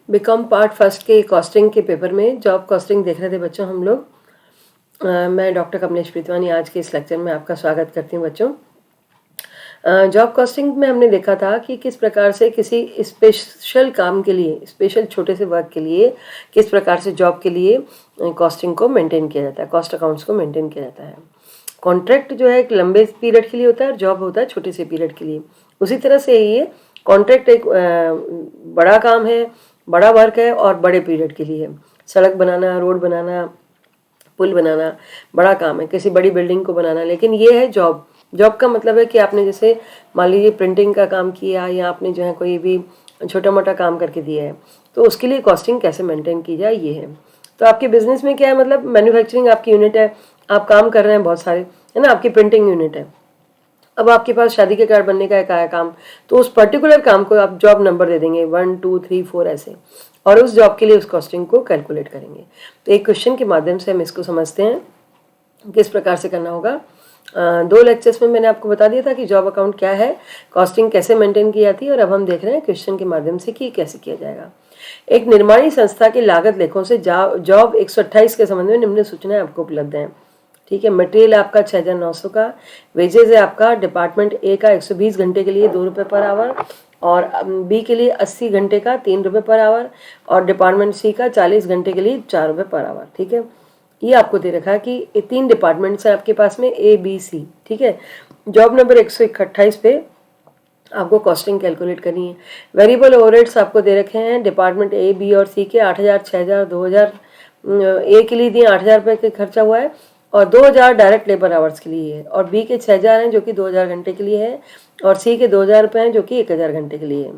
BCom part first के costing के paper में जॉब कॉस्टिंग देख रहे थे बच्चों हम लोग। मैं डॉक्टर कमलेश प्रीतवानी आज के इस लेक्चर में आपका स्वागत करती हूँ बच्चों। जॉब कॉस्टिंग में हमने देखा था कि किस प्रकार से किसी स्पेशल काम के लिए, स्पेशल छोटे से वर्क के लिए किस प्रकार से जॉब के लिए कॉस्टिंग को मेंटेन किया जाता है, कॉस्ट अकाउंट्स को मेंटेन किया जाता है। कॉन्ट्रैक्ट जो है एक लंबे पीरियड के लिए होता है और जॉब होता है छोटे से पीरियड के लिए। उसी तरह से ये कॉन्ट्रैक्ट एक बड़ा काम है, बड़ा वर्क है और बड़े पीरियड के लिए है। सड़क बनाना, रोड बनाना, पुल बनाना बड़ा काम है, किसी बड़ी बिल्डिंग को बनाना। लेकिन ये है जॉब। जॉब का मतलब है कि आपने जैसे मान लीजिए प्रिंटिंग का काम किया या आपने जो है कोई भी छोटा मोटा काम करके दिया है, तो उसके लिए कॉस्टिंग कैसे मेंटेन की जाए ये है। तो आपके बिजनेस में क्या है, मतलब मैन्युफैक्चरिंग आपकी यूनिट है, आप काम कर रहे हैं बहुत सारे, है ना, आपकी प्रिंटिंग यूनिट है। अब आपके पास शादी के कार्ड बनने का एक आया काम, तो उस पर्टिकुलर काम को आप जॉब नंबर दे देंगे 1 2 3 4 ऐसे, और उस जॉब के लिए उस कॉस्टिंग को कैलकुलेट करेंगे। तो एक क्वेश्चन के माध्यम से हम इसको समझते हैं किस प्रकार से करना होगा। 2 लेक्चर्स में मैंने आपको बता दिया था कि जॉब अकाउंट क्या है, कॉस्टिंग कैसे मेंटेन की जाती है, और अब हम देख रहे हैं क्वेश्चन के माध्यम से कि कैसे किया जाएगा। एक निर्माणी संस्था के लागत लेखों से जॉब 128 के संबंध में निम्न सूचनाएं आपको उपलब्ध हैं। ठीक है, मटेरियल आपका 6,900 का, वेजेज है आपका डिपार्टमेंट ए का 120 घंटे के लिए 2 रुपये पर आवर, और बी के लिए 80 घंटे का 3 रुपये पर आवर, और डिपार्टमेंट सी का 40 घंटे के लिए 4 रुपये पर आवर। ठीक है, ये आपको दे रखा है कि ये 3 डिपार्टमेंट्स हैं आपके पास में, ए बी सी। ठीक है, जॉब नंबर 128 पे आपको कॉस्टिंग कैलकुलेट करनी है। वेरिएबल ओवरहेड्स आपको दे रखे हैं डिपार्टमेंट ए बी और सी के 8,000, 6,000, 2,000। ए के लिए दिए 8,000 रुपये का खर्चा हुआ है, और 2,000 डायरेक्ट लेबर आवर्स के लिए है, और बी के 6,000 हैं जो कि 2,000 घंटे के लिए है, और सी के 2,000 रुपये हैं जो कि 1,000 घंटे के लिए है।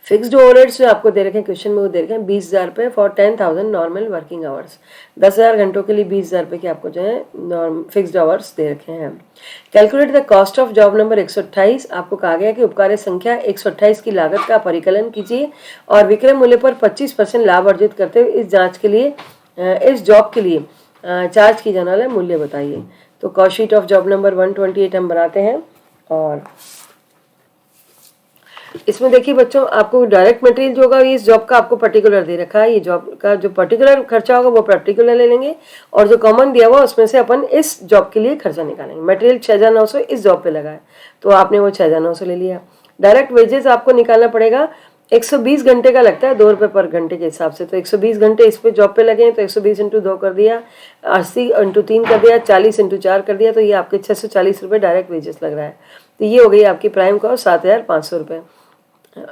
फिक्स्ड ओवरहेड्स जो आपको दे रखे हैं क्वेश्चन में, वो दे रखे हैं 20,000 रुपये फॉर 10,000 नॉर्मल वर्किंग आवर्स। 10,000 घंटों के लिए 20,000 रुपये के आपको जो है फिक्स्ड आवर्स दे रखे हैं। Calculate the cost of job number 128। आपको कहा गया कि उपकार्य संख्या 128 की लागत का परिकलन कीजिए और विक्रय मूल्य पर 25% लाभ अर्जित करते हुए इस जांच के लिए, इस जॉब के लिए चार्ज की जाने वाला मूल्य बताइए। तो cost sheet of job number 128 हम बनाते हैं, और इसमें देखिए बच्चों, आपको डायरेक्ट मटेरियल जो होगा इस जॉब का आपको पर्टिकुलर दे रखा है। ये जॉब का जो पर्टिकुलर खर्चा होगा वो पर्टिकुलर ले लेंगे, और जो कॉमन दिया हुआ उसमें से अपन इस जॉब के लिए खर्चा निकालेंगे। मटेरियल 6,900 इस जॉब पे लगा है, तो आपने वो 6,900 ले लिया। डायरेक्ट वेजेस आपको निकालना पड़ेगा, 120 घंटे का लगता है 2 रुपये पर घंटे के हिसाब से। तो 120 घंटे इस पे जॉब पे लगे हैं, तो 120 × 2 कर दिया, 80 × 3 कर दिया, 40 × 4 कर दिया, तो ये आपके 640 रुपये डायरेक्ट वेजेस लग रहा है। तो ये हो गई आपकी प्राइम कॉस्ट 7,500 रुपये,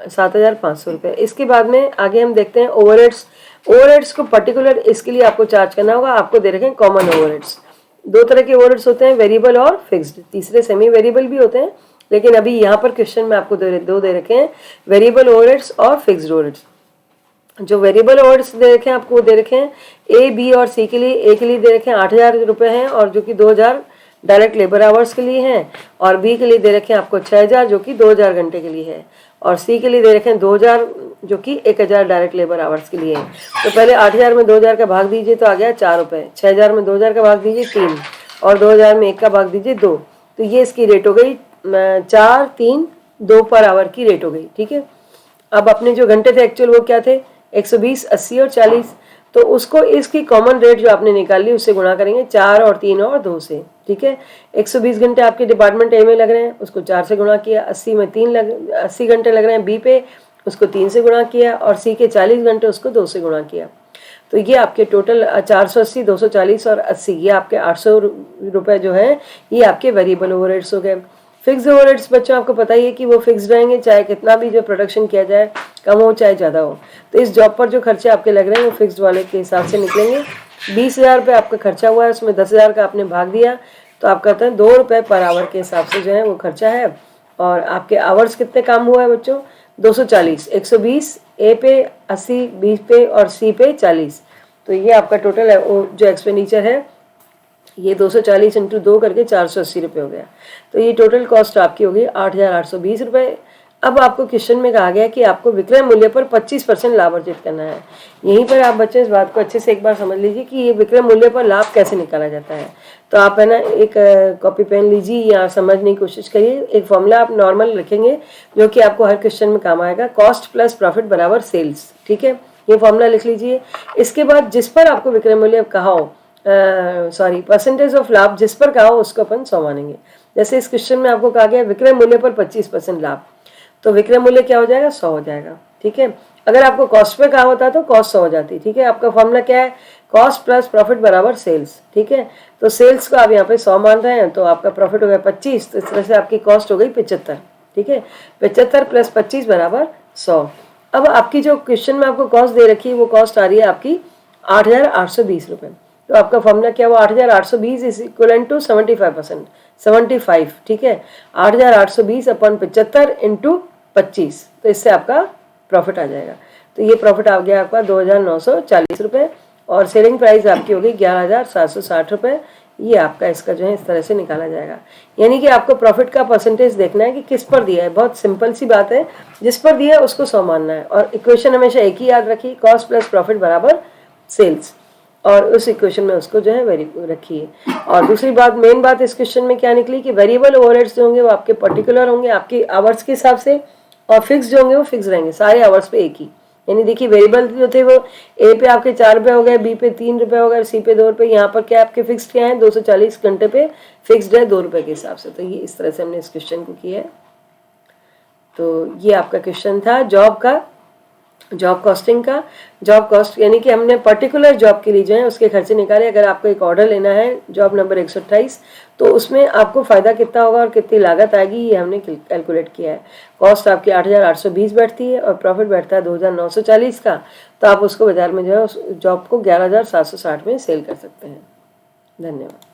7,500 रुपये। इसके बाद में आगे हम देखते हैं ओवरहेड्स। ओवरहेड्स को पर्टिकुलर इसके लिए आपको चार्ज करना होगा। आपको दे रखे हैं कॉमन ओवरहेड्स। 2 तरह के ओवरहेड्स होते हैं, वेरिएबल और फिक्स्ड। तीसरे सेमी वेरिएबल भी होते हैं, लेकिन अभी यहाँ पर क्वेश्चन में आपको 2 दे रखे हैं, वेरिएबल ओवरहेड्स और फिक्स्ड ओवरहेड्स। जो वेरिएबल ओवरहेड्स दे रखे हैं आपको दे रखे हैं ए बी और सी के लिए। ए के लिए दे रखे हैं 8,000 रुपये हैं, और जो कि 2,000 डायरेक्ट लेबर आवर्स के लिए हैं, और बी के लिए दे रखे हैं आपको 6,000 जो कि 2,000 घंटे के लिए है, और सी के लिए दे रखे हैं 2,000 जो कि 1,000 डायरेक्ट लेबर आवर्स के लिए है। तो पहले 8,000 में 2,000 का भाग दीजिए तो आ गया 4 रुपये, 6,000 में 2,000 का भाग दीजिए 3, और 2,000 में 1 का भाग दीजिए 2। तो ये इसकी रेट हो गई 4 3 2 पर आवर की रेट हो गई। ठीक है, अब अपने जो घंटे थे एक्चुअल वो क्या थे, 120, 80 और 40। तो उसको इसकी कॉमन रेट जो आपने निकाल ली उससे गुणा करेंगे 4 और 3 और 2 से। ठीक है, 120 घंटे आपके डिपार्टमेंट ए में लग रहे हैं, उसको 4 से गुणा किया। 80 घंटे लग रहे हैं बी पे, उसको 3 से गुणा किया, और सी के 40 घंटे उसको 2 से गुणा किया। तो ये आपके टोटल 480, 240 और 80, ये आपके 800 रुपये जो है ये आपके वेरिएबल ओवरहेड्स हो गए। फिक्स्ड ओवरहेड्स बच्चों आपको पता ही है कि वो फिक्स्ड रहेंगे, चाहे कितना भी जो प्रोडक्शन किया जाए, कम हो चाहे ज़्यादा हो। तो इस जॉब पर जो खर्चे आपके लग रहे हैं वो फिक्स्ड वाले के हिसाब से निकलेंगे। 20,000 रुपये आपका खर्चा हुआ है, उसमें 10,000 का आपने भाग दिया, तो आप कहते हैं 2 रुपये पर आवर के हिसाब से जो है वो खर्चा है। और आपके आवर्स कितने काम हुआ है बच्चों, 240, 120 ए पे, 80 बी पे और सी पे 40। तो ये आपका टोटल है वो जो एक्सपेंडिचर है, ये 240 × 2 करके 480 रुपये हो गया। तो ये टोटल कॉस्ट आपकी होगी 8,820 रुपये। अब आपको क्वेश्चन में कहा गया कि आपको विक्रय मूल्य पर 25% लाभ अर्जित करना है। यहीं पर आप बच्चे इस बात को अच्छे से एक बार समझ लीजिए कि ये विक्रय मूल्य पर लाभ कैसे निकाला जाता है। तो आप है ना एक कॉपी पेन लीजिए या समझने की कोशिश करिए। एक फॉर्मूला आप नॉर्मल रखेंगे जो कि आपको हर क्वेश्चन में काम आएगा, कॉस्ट प्लस प्रॉफिट बराबर सेल्स। ठीक है, ये फॉर्मूला लिख लीजिए। इसके बाद जिस पर आपको विक्रय मूल्य कहा हो, परसेंटेज ऑफ लाभ जिस पर कहा हो उसको अपन 100 मानेंगे। जैसे इस क्वेश्चन में आपको कहा गया विक्रय मूल्य पर 25% लाभ, तो विक्रय मूल्य क्या हो जाएगा, 100 हो जाएगा। ठीक है, अगर आपको कॉस्ट पे कहा होता तो कॉस्ट 100 हो जाती। ठीक है, आपका फॉर्मूला क्या है, कॉस्ट प्लस प्रॉफिट बराबर सेल्स। ठीक है, तो सेल्स को आप यहाँ पे 100 मान रहे हैं तो आपका प्रॉफिट हो गया 25, तो इस तरह से आपकी कॉस्ट हो गई 75। ठीक है, 75 प्लस 25 बराबर 100। अब आपकी जो क्वेश्चन में आपको कॉस्ट दे रखी है वो कॉस्ट आ रही है आपकी 8,820 रुपये। तो आपका फॉर्मूला क्या हुआ, 8,820 इज इक्वल टू 75%, 75। ठीक है, 8,820 अपन 75 इंटू 25, तो इससे आपका प्रॉफिट आ जाएगा। तो ये प्रॉफिट आ गया आपका 2,940 रुपये और सेलिंग प्राइस आपकी होगी 11,760 रुपये। ये आपका इसका जो है इस तरह से निकाला जाएगा। यानी कि आपको प्रॉफिट का परसेंटेज देखना है कि किस पर दिया है। बहुत सिंपल सी बात है, जिस पर दिया है उसको 100 मानना है और इक्वेशन हमेशा एक ही याद रखिए, कॉस्ट प्लस प्रॉफिट बराबर सेल्स, और उस इक्वेशन में उसको जो है रखिए। और दूसरी बात, मेन बात इस क्वेश्चन में क्या निकली कि वेरिएबल ओवरहेड्स जो होंगे वो आपके पर्टिकुलर होंगे आपके आवर्स के हिसाब से, और फिक्स जो होंगे वो फिक्स रहेंगे सारे आवर्स पे एक ही। यानी देखिए वेरिएबल जो थे वो ए पे आपके 4 रुपये हो गए, बी पे 3 रुपये हो गए, सी पे 2 रुपये। यहाँ पर क्या आपके फिक्स क्या है, 240 घंटे पे फिक्स्ड है 2 रुपये के हिसाब से। तो ये इस तरह से हमने इस क्वेश्चन को किया है। तो ये आपका क्वेश्चन था जॉब कॉस्टिंग का। जॉब कॉस्ट यानी कि हमने पर्टिकुलर जॉब के लिए जो है उसके खर्चे निकाले। अगर आपको एक ऑर्डर लेना है जॉब नंबर 128, तो उसमें आपको फ़ायदा कितना होगा और कितनी लागत आएगी ये हमने कैलकुलेट किया है। कॉस्ट आपकी 8,820 बैठती है और प्रॉफिट बैठता है 2,940 का। तो आप उसको बाजार में जो है उस जॉब को 11,760 में सेल कर सकते हैं। धन्यवाद।